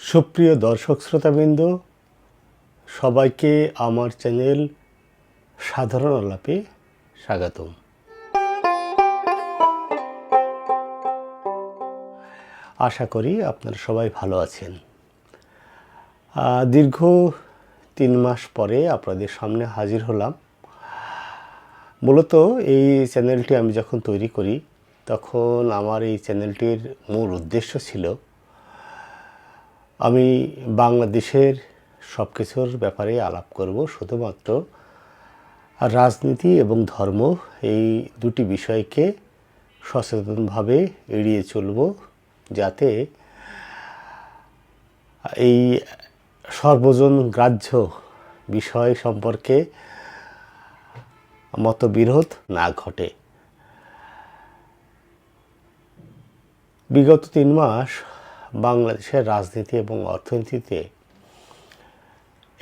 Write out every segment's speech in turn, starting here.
সুপ্রিয় দর্শক শ্রোতাবৃন্দ, সবাইকে আমার চ্যানেল সাধারণ আলাপে স্বাগতম। আশা করি আপনারা সবাই ভালো আছেন। দীর্ঘ 3 মাস পরে আপনাদের সামনে হাজির হলাম। মূলত এই চ্যানেলটি আমি যখন তৈরি করি তখন আমার এই চ্যানেলটির মূল উদ্দেশ্য ছিল আমি বাংলাদেশের সব কিছুর ব্যাপারে আলাপ করব, শুধুমাত্র রাজনীতি এবং ধর্ম এই দুটি বিষয়কে সচেতনভাবে এড়িয়ে চলব, যাতে এই সর্বজন গ্রাহ্য বিষয় সম্পর্কে মতবিরোধ না ঘটে। বিগত 3 মাস বাংলাদেশের রাজনীতি এবং অর্থনীতিতে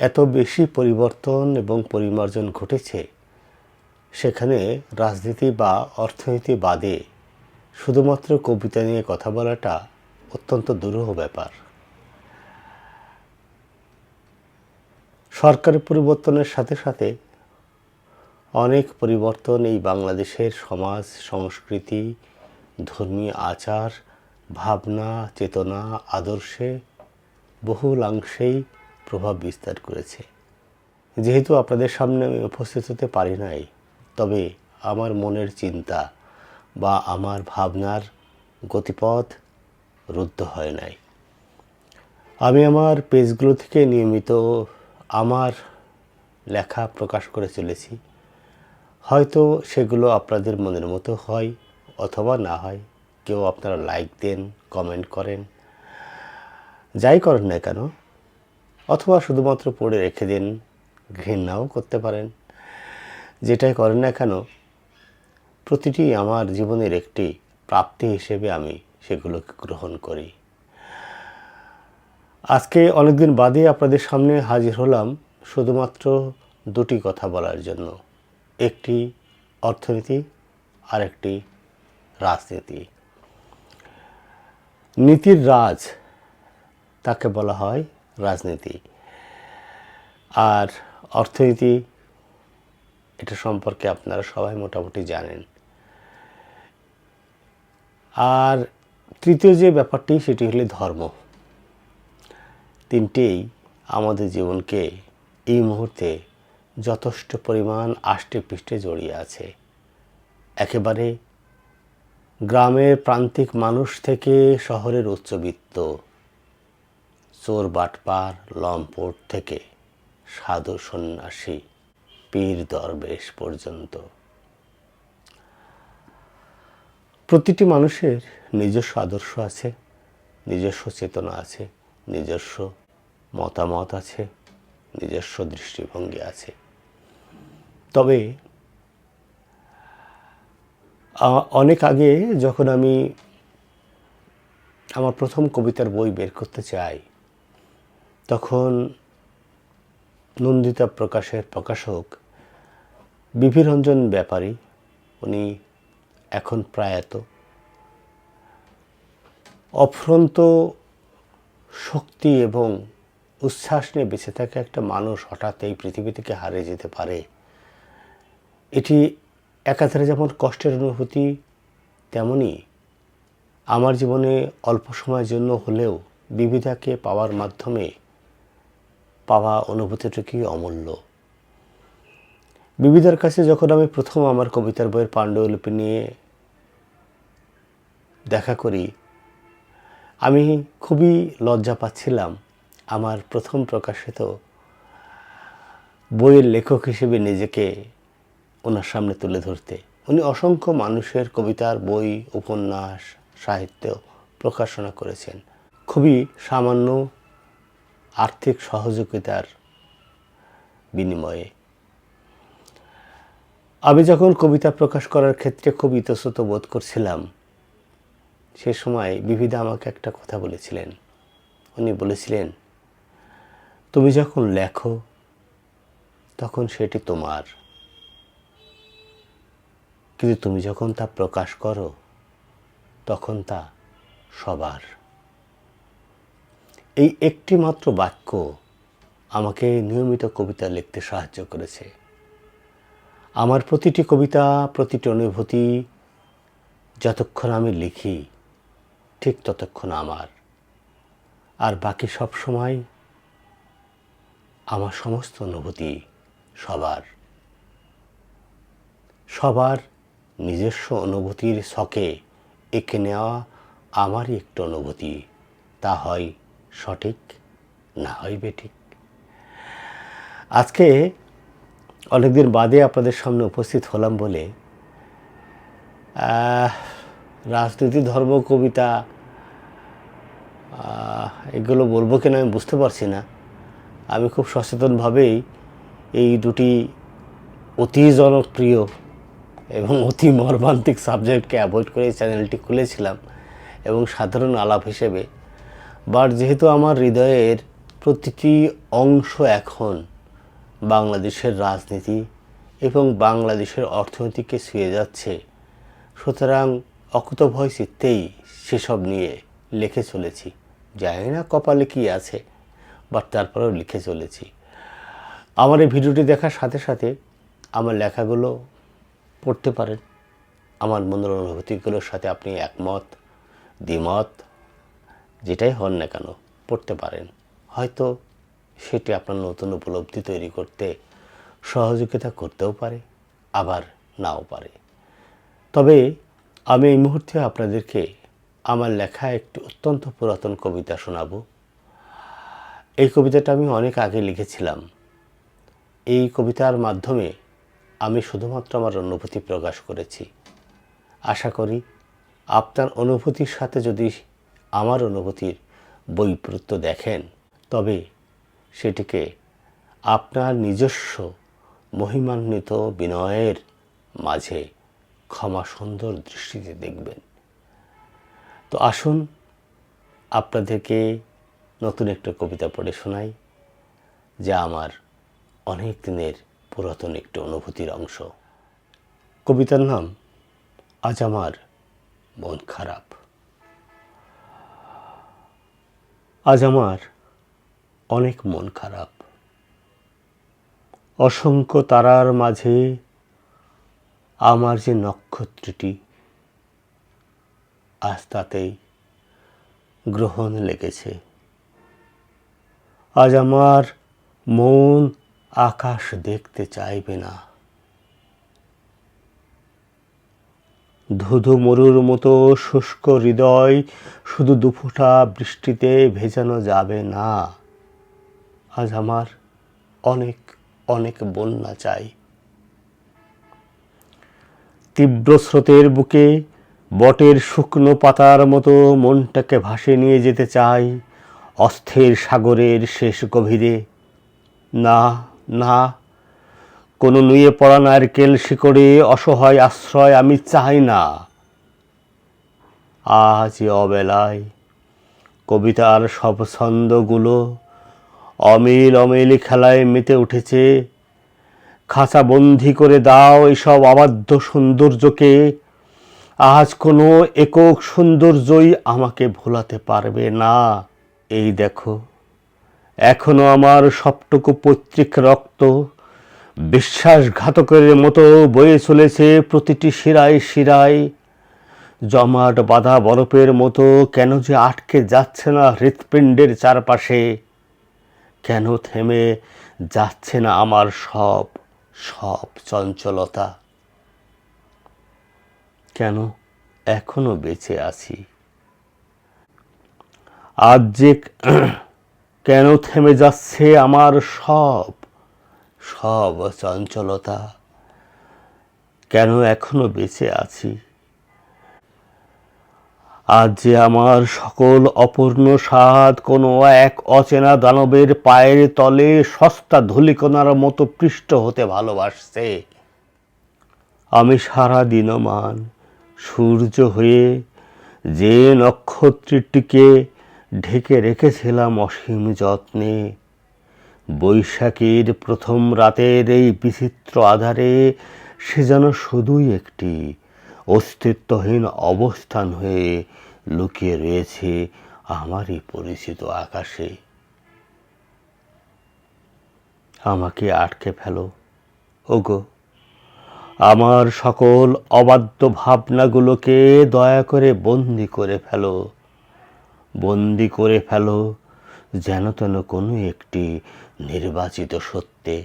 এত বেশি পরিবর্তন এবং পরিমার্জন ঘটেছে, সেখানে রাজনীতি বা অর্থনীতি বাদে শুধুমাত্র কবিতা নিয়ে কথা বলাটা অত্যন্ত দুরূহ ব্যাপার। সরকারের পরিবর্তনের সাথে সাথে অনেক পরিবর্তন এই বাংলাদেশের সমাজ, সংস্কৃতি, ধর্মীয় আচার, ভাবনা, চেতনা, আদর্শে বহুলাংশেই প্রভাব বিস্তার করেছে। যেহেতু আপনাদের সামনে আমি উপস্থিত হতে পারি নাই, তবে আমার মনের চিন্তা বা আমার ভাবনার গতিপথ রুদ্ধ হয় নাই। আমি আমার পেজগুলো থেকে নিয়মিত আমার লেখা প্রকাশ করে চলেছি। হয়তো সেগুলো আপনাদের মনের মতো হয় অথবা না হয়। কেউ আপনারা লাইক দেন, কমেন্ট করেন, যাই করেন না কেন, অথবা শুধুমাত্র পড়ে রেখে দিন, ঘৃণাও করতে পারেন। যেটাই করেন না কেন, প্রতিটি আমার জীবনের একটি প্রাপ্তি হিসেবে আমি সেগুলোকে গ্রহণ করি। আজকে অনেকদিন বাদে আপনাদের সামনে হাজির হলাম শুধুমাত্র দুটি কথা বলার জন্য, একটি অর্থনীতি আর একটি রাজনীতি। নীতির রাজ তাকে বলা হয় রাজনীতি, আর অর্থনীতি এটা সম্পর্কে আপনারা সবাই মোটামুটি জানেন। আর তৃতীয় যে ব্যাপারটি, সেটি হলো ধর্ম। তিনটেই আমাদের জীবনকে এই মুহূর্তে যথেষ্ট পরিমাণ আষ্টে পৃষ্ঠে জড়িয়ে আছে। একেবারে গ্রামের প্রান্তিক মানুষ থেকে শহরের উচ্চবিত্ত, চোর বাটপার লম্পট থেকে সাধু সন্ন্যাসী, পীর দরবেশ পর্যন্ত প্রতিটি মানুষের নিজস্ব আদর্শ আছে, নিজস্ব চেতনা আছে, নিজস্ব মতামত আছে, নিজস্ব দৃষ্টিভঙ্গি আছে। তবে অনেক আগে যখন আমি আমার প্রথম কবিতার বই বের করতে চাই, তখন নন্দিতা প্রকাশের প্রকাশক বিভি রঞ্জন ব্যাপারী, উনি এখন প্রয়াত, অফুরন্ত শক্তি এবং উচ্ছ্বাস নিয়ে বেঁচে থাকা একটা মানুষ হঠাৎ এই পৃথিবী থেকে হারিয়ে যেতে পারে, এটি একাধারে যেমন কষ্টের অনুভূতি, তেমনি আমার জীবনে অল্প সময়ের জন্য হলেও বিবিধাকে পাওয়ার মাধ্যমে পাওয়া অনুভূতিটুকুই অমূল্য। বিবিধার কাছে যখন আমি প্রথম আমার কবিতার বইয়ের পাণ্ডুলিপি নিয়ে দেখা করি, আমি খুবই লজ্জা পাচ্ছিলাম আমার প্রথম প্রকাশিত বইয়ের লেখক হিসেবে নিজেকে ওনার সামনে তুলে ধরতে। উনি অসংখ্য মানুষের কবিতার বই, উপন্যাস, সাহিত্য প্রকাশনা করেছেন খুবই সামান্য আর্থিক সহযোগিতার বিনিময়ে। আমি যখন কবিতা প্রকাশ করার ক্ষেত্রে খুব ইতস্তত বোধ করছিলাম, সে সময় বিবিধা আমাকে একটা কথা বলেছিলেন। উনি বলেছিলেন, তুমি যখন লেখো তখন সেটি তোমার, কিন্তু তুমি যখন তা প্রকাশ করো তখন তা সবার। এই একটি মাত্র বাক্য আমাকে নিয়মিত কবিতা লিখতে সাহায্য করেছে। আমার প্রতিটি কবিতা, প্রতিটি অনুভূতি যতক্ষণ আমি লিখি ঠিক ততক্ষণ আমার, আর বাকি সব সময় আমার সমস্ত অনুভূতি সবার নিজস্ব অনুভূতির ছকে এঁকে নেওয়া আমারই একটি অনুভূতি, তা হয় সঠিক, না হয় বেঠিক। আজকে অনেকদিন বাদে আপনাদের সামনে উপস্থিত হলাম বলে রাজনীতি, ধর্ম, কবিতা এগুলো বলবো কিনা আমি বুঝতে পারছি না। আমি খুব সচেতনভাবেই এই দুটি অতি জনপ্রিয় এবং অতি মর্মান্তিক সাবজেক্টকে অ্যাভয়েড করে চ্যানেলটি খুলেছিলাম এবং সাধারণ আলাপ হিসেবে। বাট যেহেতু আমার হৃদয়ের প্রতিটি অংশ এখন বাংলাদেশের রাজনীতি এবং বাংলাদেশের অর্থনীতিকে ছুঁয়ে যাচ্ছে, সুতরাং অকুতভয় চিত্তেই সেসব নিয়ে লিখে চলেছি। জানি না কপালে কী আছে, বাট তারপরেও লিখে চলেছি। আমার এই ভিডিওটি দেখার সাথে সাথে আমার লেখাগুলো পড়তে পারেন। আমার মনের অনুভূতিগুলোর সাথে আপনি একমত, দ্বিমত যেটাই হন না কেন পড়তে পারেন। হয়তো সেটি আপনার নতুন উপলব্ধি তৈরি করতে সহযোগিতা করতেও পারে, আবার নাও পারে। তবে আমি এই মুহূর্তে আপনাদেরকে আমার লেখা একটি অত্যন্ত পুরাতন কবিতা শোনাব। এই কবিতাটা আমি অনেক আগে লিখেছিলাম। এই কবিতার মাধ্যমে আমি শুধুমাত্র আমার অনুভূতি প্রকাশ করেছি। আশা করি আপনার অনুভূতির সাথে যদি আমার অনুভূতির বৈপরীত্য দেখেন, তবে সেটিকে আপনার নিজস্ব মহিমান্বিত বিনয়ের মাঝে ক্ষমা সুন্দর দৃষ্টিতে দেখবেন। তো আসুন আপনাদেরকে নতুন একটা কবিতা পড়ে শোনাই, যা আমার অনেক দিনের পুরাতন একটি অনুভূতির অংশ। কবিতার নাম আজ আমার মন খারাপ। আজ আমার অনেক মন খারাপ। অসংখ্য তারার মাঝে আমার যে নক্ষত্রটি, আজ তাতেই গ্রহণ লেগেছে। আজ আমার মন আকাশ দেখতে চাইবে না। ধুধু মরুর মতো শুষ্ক হৃদয় শুধু দুফোঁটা বৃষ্টিতে ভেজানো যাবে না। আজ আমার অনেক অনেক বন্যা চাই। তীব্র স্রোতের বুকে বটের শুকনো পাতার মতো মনটাকে ভাসিয়ে নিয়ে যেতে চাই অস্থির সাগরের শেষ গভীরে। না না, কোনো নুয়ে পড়া নারকেল শিকড়ে অসহায় আশ্রয় আমি চাই না। আজ অবেলায় কবিতার সব ছন্দগুলো অমিল অমিল খেলায় মেতে উঠেছে। খাঁচা বন্দি করে দাও এসব অবাধ্য সৌন্দর্যকে। আজ কোনো একক সৌন্দর্যই আমাকে ভোলাতে পারবে না। এই দেখো, এখনো আমার সবটুকু পৈতৃক রক্ত বিশ্বাসঘাতকের মতো বয়ে চলেছে প্রতিটি শিরায় শিরায়। জমাট বাঁধা বরফের মতো কেন যে আটকে যাচ্ছে না হৃৎপিণ্ডের চারপাশে। কেন থেমে যাচ্ছে না আমার সব সব চঞ্চলতা। কেন এখনো বেঁচে আছি। আজ যে কেন থেমে যাচ্ছে আমার সব সব চঞ্চলতা। কেন এখনো বেঁচে আছি। আজ যে আমার সকল অপূর্ণ স্বাদ কোনো এক অচেনা দানবের পায়ের তলে সস্তা ধূলিকণার মতো পৃষ্ঠ হতে ভালোবাসছে। আমি সারা দিনমান সূর্য হয়ে যে নক্ষত্রটিকে ঢেকে রেখেছিলাম অসীম যত্নে, বৈশাখীর প্রথম রাতের এই বিচিত্র আধারে সে যেন শুধুই একটি অস্তিত্বহীন অবস্থান হয়ে লুকিয়ে রয়েছে আমারই পরিচিত আকাশে আমাকে আটকে ফেলো ওগো, আমার সকল অবাধ্য ভাবনাগুলোকে দয়া করে বন্দি করে ফেলো, বন্দি করে ফেলো যেন তেন কোনো একটি নির্বাচিত সত্যে।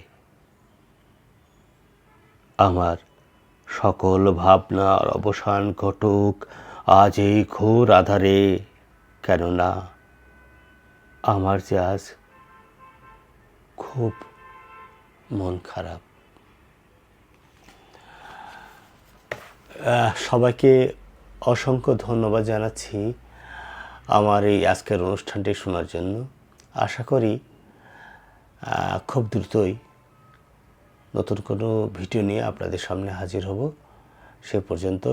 আমার সকল ভাবনার অবসান ঘটুক আজ এই ঘোর আধারে, কেননা আমার যে আজ খুব মন খারাপ। সবাইকে অসংখ্য ধন্যবাদ জানাচ্ছি আমার এই আজকের অনুষ্ঠানটি শোনার জন্য। আশা করি খুব দ্রুতই নতুন কোনো ভিডিও নিয়ে আপনাদের সামনে হাজির হব। সে পর্যন্ত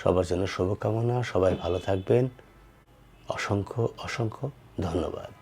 সবার জন্য শুভকামনা। সবাই ভালো থাকবেন। অসংখ্য অসংখ্য ধন্যবাদ।